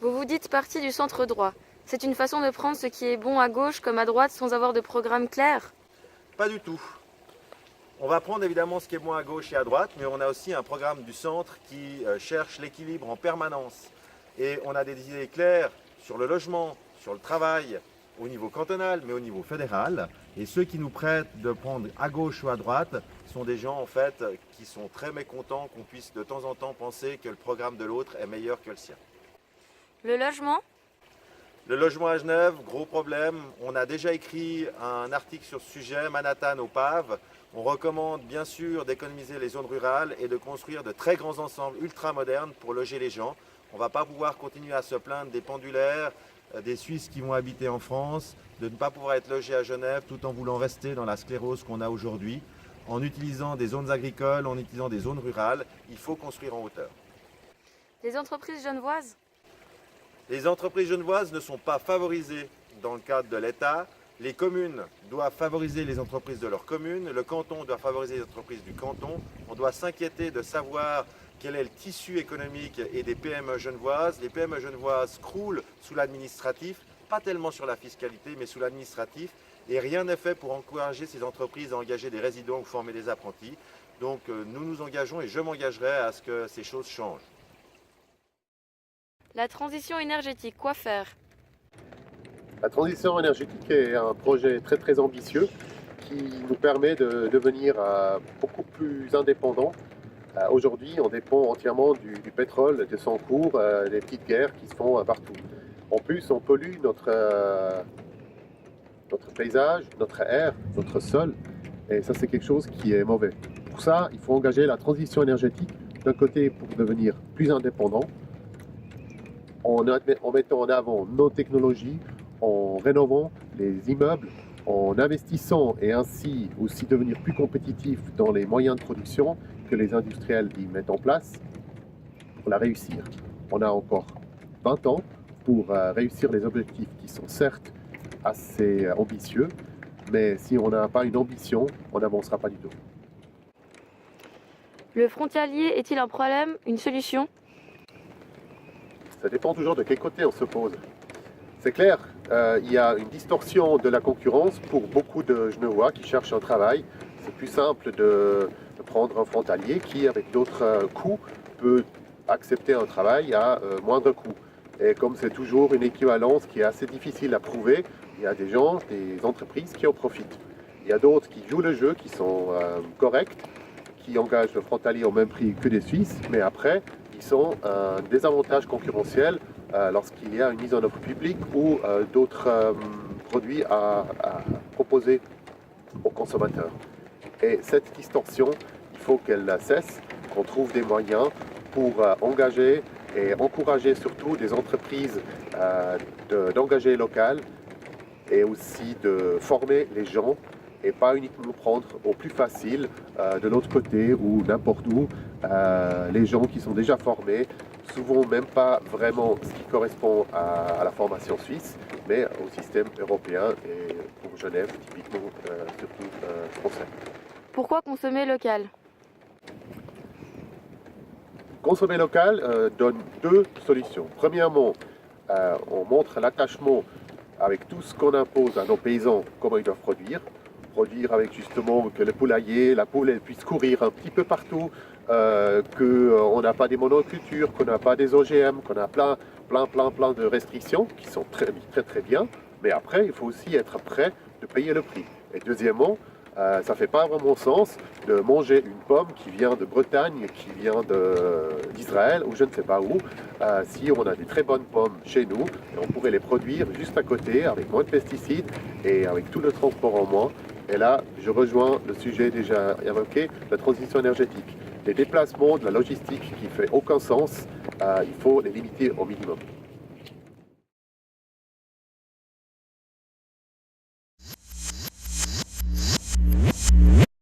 Vous vous dites parti du centre droit. C'est une façon de prendre ce qui est bon à gauche comme à droite sans avoir de programme clair? Pas du tout. On va prendre évidemment ce qui est bon à gauche et à droite, mais on a aussi un programme du centre qui cherche l'équilibre en permanence. Et on a des idées claires sur le logement, sur le travail, au niveau cantonal, mais au niveau fédéral. Et ceux qui nous prêtent de prendre à gauche ou à droite sont des gens en fait qui sont très mécontents qu'on puisse de temps en temps penser que le programme de l'autre est meilleur que le sien. Le logement? Le logement à Genève, gros problème. On a déjà écrit un article sur ce sujet, Manhattan au Pave. On recommande bien sûr d'économiser les zones rurales et de construire de très grands ensembles ultra modernes pour loger les gens. On ne va pas pouvoir continuer à se plaindre des pendulaires, des Suisses qui vont habiter en France, de ne pas pouvoir être logés à Genève tout en voulant rester dans la sclérose qu'on a aujourd'hui. En utilisant des zones agricoles, en utilisant des zones rurales, il faut construire en hauteur. Les entreprises genevoises? Les entreprises genevoises ne sont pas favorisées dans le cadre de l'État. Les communes doivent favoriser les entreprises de leur commune. Le canton doit favoriser les entreprises du canton. On doit s'inquiéter de savoir quel est le tissu économique et des PME genevoises. Les PME genevoises croulent sous l'administratif, pas tellement sur la fiscalité, mais sous l'administratif. Et rien n'est fait pour encourager ces entreprises à engager des résidents ou former des apprentis. Donc nous nous engageons et je m'engagerai à ce que ces choses changent. La transition énergétique, quoi faire? La transition énergétique est un projet très très ambitieux qui nous permet de devenir beaucoup plus indépendants. Aujourd'hui, on dépend entièrement du pétrole, de son cours, des petites guerres qui se font partout. En plus, on pollue notre paysage, notre air, notre sol, et ça c'est quelque chose qui est mauvais. Pour ça, il faut engager la transition énergétique d'un côté pour devenir plus indépendant, en mettant en avant nos technologies, en rénovant les immeubles, en investissant et ainsi aussi devenir plus compétitif dans les moyens de production que les industriels y mettent en place pour la réussir. On a encore 20 ans pour réussir les objectifs qui sont certes assez ambitieux, mais si on n'a pas une ambition, on n'avancera pas du tout. Le frontalier est-il un problème, une solution? Ça dépend toujours de quel côté on se pose. C'est clair, il y a une distorsion de la concurrence pour beaucoup de Genevois qui cherchent un travail. C'est plus simple de prendre un frontalier qui, avec d'autres coûts, peut accepter un travail à moindre coût. Et comme c'est toujours une équivalence qui est assez difficile à prouver, il y a des gens, des entreprises qui en profitent. Il y a d'autres qui jouent le jeu, qui sont corrects, qui engagent le frontalier au même prix que des Suisses, mais après, ils sont un désavantage concurrentiel lorsqu'il y a une mise en œuvre publique ou d'autres produits à proposer aux consommateurs. Et cette distorsion, il faut qu'elle cesse, qu'on trouve des moyens pour engager et encourager surtout des entreprises d'engager local et aussi de former les gens et pas uniquement prendre au plus facile de l'autre côté ou n'importe où les gens qui sont déjà formés, souvent même pas vraiment ce qui correspond à la formation suisse, mais au système européen et pour Genève, typiquement surtout français. Pourquoi consommer local? Consommer local donne deux solutions. Premièrement, on montre l'attachement avec tout ce qu'on impose à nos paysans, comment ils doivent produire avec justement que le poulailler, la poule, elle puisse courir un petit peu partout, qu'on n'a pas des monocultures, qu'on n'a pas des OGM, qu'on a plein de restrictions qui sont très bien, mais après, il faut aussi être prêt de payer le prix. Et deuxièmement, ça ne fait pas vraiment sens de manger une pomme qui vient de Bretagne, qui vient d'Israël ou je ne sais pas où, si on a des très bonnes pommes chez nous, et on pourrait les produire juste à côté avec moins de pesticides et avec tout le transport en moins. Et là, je rejoins le sujet déjà évoqué, la transition énergétique. Les déplacements de la logistique qui ne fait aucun sens, il faut les limiter au minimum.